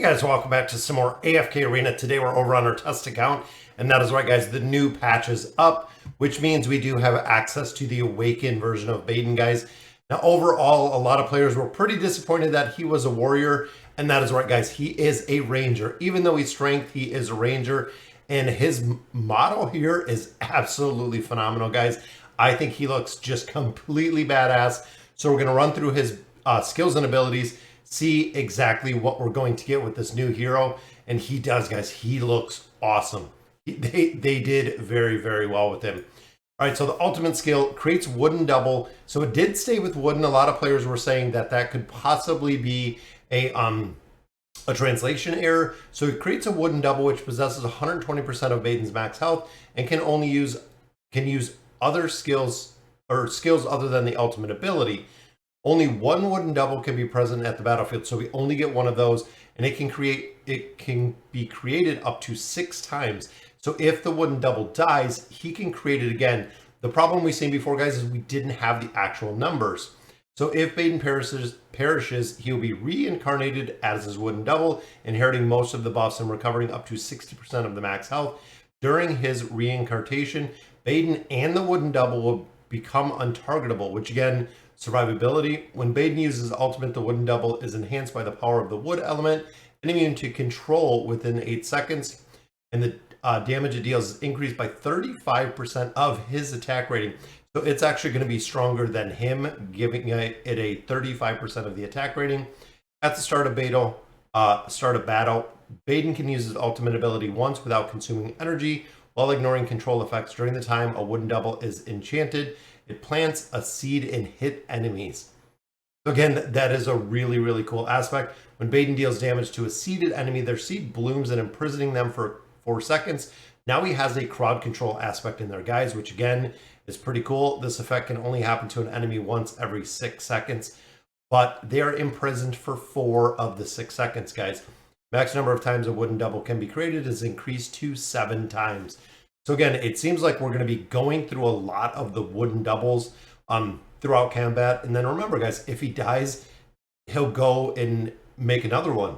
Guys, welcome back to some more AFK Arena. Today we're over on our test account, and that is right guys, the new patch is up, which means we do have access to the Awakened version of Baden, guys. Now overall, a lot of players were pretty disappointed that he was a warrior, and that is right guys, he is a ranger. Even though he's strength, he is a ranger, and his model here is absolutely phenomenal, guys. I think he looks just completely badass. So we're going to run through his skills and abilities, see exactly what we're going to get with this new hero. And he does, guys. He looks awesome. They did very, very well with him. All right, so the ultimate skill creates wooden double. So it did stay with wooden. A lot of players were saying that that could possibly be a translation error. So it creates a wooden double, which possesses 120% of Baden's max health and can only use other skills or skills other than the ultimate ability. Only one wooden double can be present at the battlefield, so we only get one of those, and it can be created up to 6 times. So if the wooden double dies, he can create it again. The problem we've seen before, guys, is we didn't have the actual numbers. So if Baden perishes, he will be reincarnated as his wooden double, inheriting most of the buffs and recovering up to 60% of the max health. During his reincarnation, Baden and the wooden double will become untargetable, which again, survivability. When Baden uses ultimate, the wooden double is enhanced by the power of the wood element and immune to control within 8 seconds. And the damage it deals is increased by 35% of his attack rating. So it's actually going to be stronger than him, giving it a 35% of the attack rating. At the start of battle, Baden can use his ultimate ability once without consuming energy, while ignoring control effects. During the time a wooden double is enchanted, it plants a seed and hit enemies. So again, that is a really, really cool aspect. When Baden deals damage to a seeded enemy, their seed blooms and imprisoning them for 4 seconds. Now he has a crowd control aspect in there, guys, which again is pretty cool. This effect can only happen to an enemy once every 6 seconds, but they're imprisoned for 4 of the 6 seconds, guys. Max number of times a wooden double can be created is increased to 7 times. So again, it seems like we're going to be going through a lot of the wooden doubles throughout combat. And then remember, guys, if he dies, he'll go and make another one.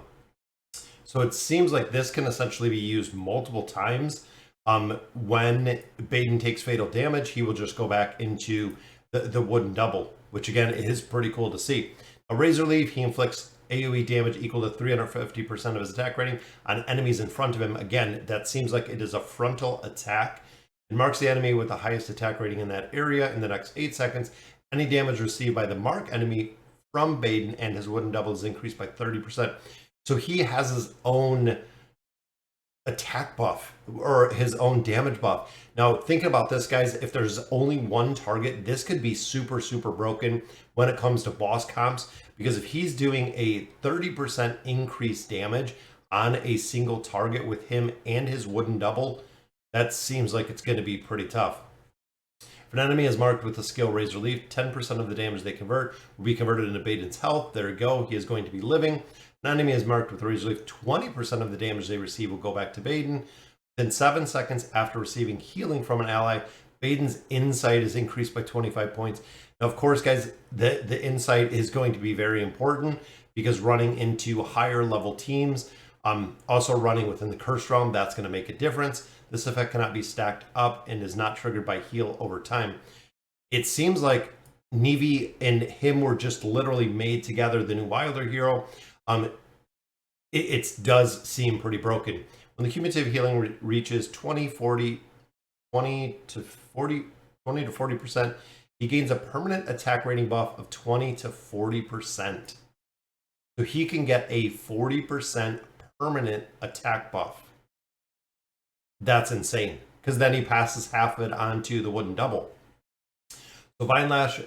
So it seems like this can essentially be used multiple times. When Baden takes fatal damage, he will just go back into the wooden double, which again is pretty cool to see. A Razor Leaf, he inflicts AoE damage equal to 350% of his attack rating on enemies in front of him. Again, that seems like it is a frontal attack. It marks the enemy with the highest attack rating in that area in the next 8 seconds. Any damage received by the mark enemy from Baden and his wooden double is increased by 30%. So he has his own attack buff or his own damage buff. Now thinking about this, guys, if there's only one target, this could be super, super broken when it comes to boss comps, because if he's doing a 30% increased damage on a single target with him and his wooden double, that seems like it's going to be pretty tough. If an enemy is marked with the skill Razor Leaf, 10% of the damage they convert will be converted into Baden's health. There you go. He is going to be living. An enemy is marked with Razor Leaf, 20% of the damage they receive will go back to Baden. Within 7 seconds after receiving healing from an ally, Baden's insight is increased by 25 points. Now, of course, guys, the insight is going to be very important because running into higher level teams, also running within the curse realm, that's going to make a difference. This effect cannot be stacked up and is not triggered by heal over time. It seems like Nevi and him were just literally made together, the new Wilder hero. It does seem pretty broken. When the cumulative healing reaches 20 to 40%, he gains a permanent attack rating buff of 20 to 40%. So he can get a 40% permanent attack buff. That's insane, because then he passes half of it onto the wooden double. So Vine Lash,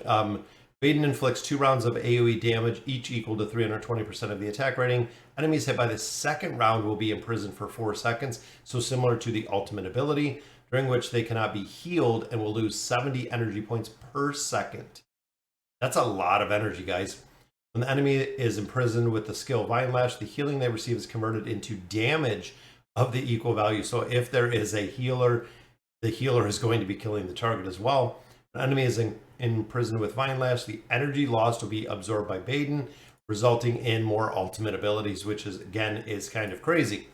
Baden inflicts 2 rounds of AoE damage, each equal to 320% of the attack rating. Enemies hit by the second round will be imprisoned for 4 seconds, so similar to the ultimate ability, during which they cannot be healed and will lose 70 energy points per second. That's a lot of energy, guys. When the enemy is imprisoned with the skill Vine Lash, the healing they receive is converted into damage of the equal value. So if there is a healer, the healer is going to be killing the target as well. An enemy is imprisoned with Vine Lash, the energy lost will be absorbed by Baden, resulting in more ultimate abilities, which is again is kind of crazy.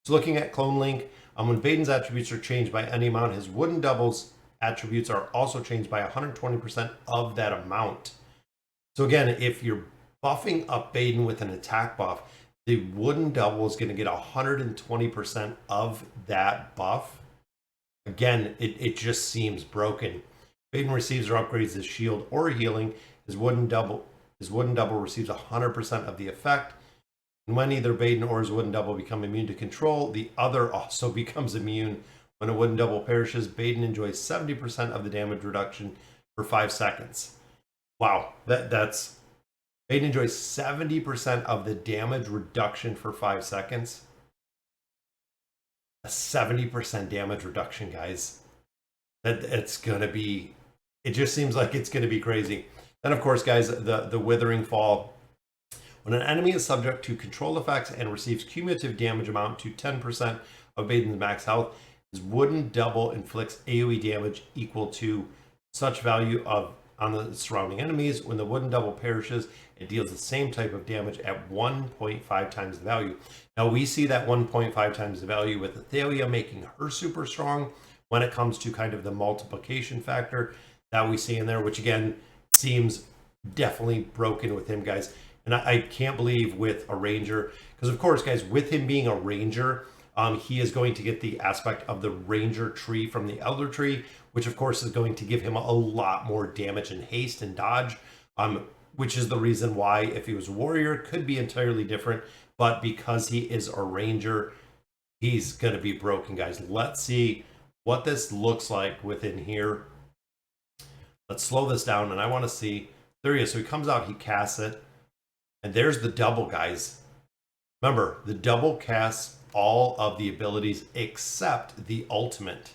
So looking at Clone Link, when Baden's attributes are changed by any amount, his wooden doubles attributes are also changed by 120% of that amount. So again, if you're buffing up Baden with an attack buff, the wooden double is going to get 120% of that buff. Again, it just seems broken. Baden receives or upgrades his shield or healing. His wooden double receives 100% of the effect. And when either Baden or his wooden double become immune to control, the other also becomes immune. When a wooden double perishes, Baden enjoys 70% of the damage reduction for 5 seconds. Wow, that's Baden enjoys 70% of the damage reduction for 5 seconds. A 70% damage reduction, guys. It's gonna be, it just seems like it's gonna be crazy. Then of course, guys, the Withering Fall. When an enemy is subject to control effects and receives cumulative damage amount to 10% of Baden's max health, his wooden double inflicts AoE damage equal to such value on the surrounding enemies. When the wooden double perishes, it deals the same type of damage at 1.5 times the value. Now we see that 1.5 times the value with Athalia, making her super strong when it comes to kind of the multiplication factor that we see in there, which again seems definitely broken with him, guys. And I can't believe with a ranger, because of course, guys, with him being a ranger, he is going to get the aspect of the ranger tree from the elder tree, which of course is going to give him a lot more damage and haste and dodge, which is the reason why if he was a warrior, it could be entirely different. But because he is a ranger, he's going to be broken, guys. Let's see what this looks like within here. Let's slow this down, and I want to see. There he is. So he comes out, he casts it, and there's the double, guys. Remember, the double casts all of the abilities except the ultimate.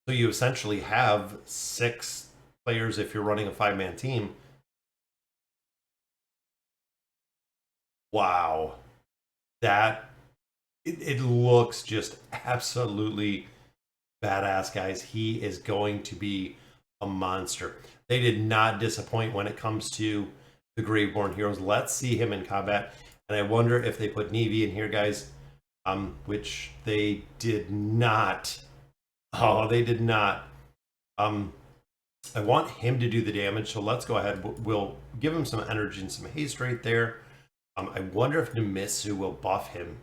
So you essentially have 6 players if you're running a 5-man team. Wow. That, it looks just absolutely badass, guys. He is going to be a monster. They did not disappoint when it comes to the Graveborn heroes. Let's see him in combat. And I wonder if they put Nevi in here, guys, which they did not. Oh, they did not. I want him to do the damage, so let's go ahead. We'll give him some energy and some haste right there. I wonder if Nemisu will buff him.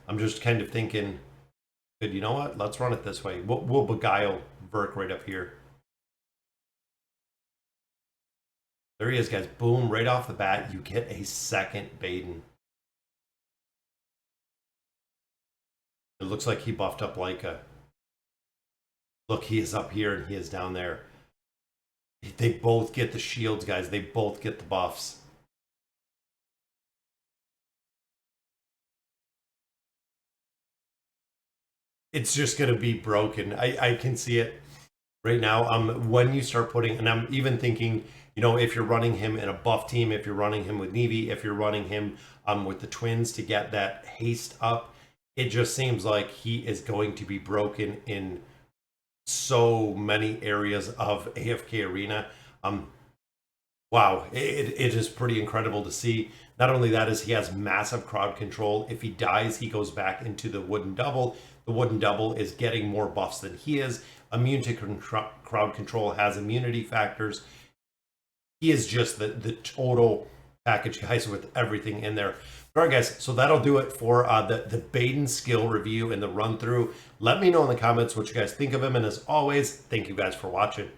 I'm just kind of thinking, good, you know what? Let's run it this way. We'll beguile Verk right up here. There he is, guys. Boom, right off the bat, you get a second Baden. It looks like he buffed up Leica. Look, he is up here and he is down there. They both get the shields, guys. They both get the buffs. It's just going to be broken. I can see it right now. When you start putting, and I'm even thinking, you know, if you're running him in a buff team, if you're running him with Nevi, if you're running him with the twins to get that haste up, it just seems like he is going to be broken in so many areas of AFK Arena. Wow, it is pretty incredible to see. Not only that, is he has massive crowd control. If he dies, he goes back into the wooden double. The wooden double is getting more buffs than he is. Immune to crowd control, has immunity factors. He is just the total package, guys, with everything in there. All right, guys, so that'll do it for the Baden skill review and the run through. Let me know in the comments what you guys think of him. And as always, thank you guys for watching.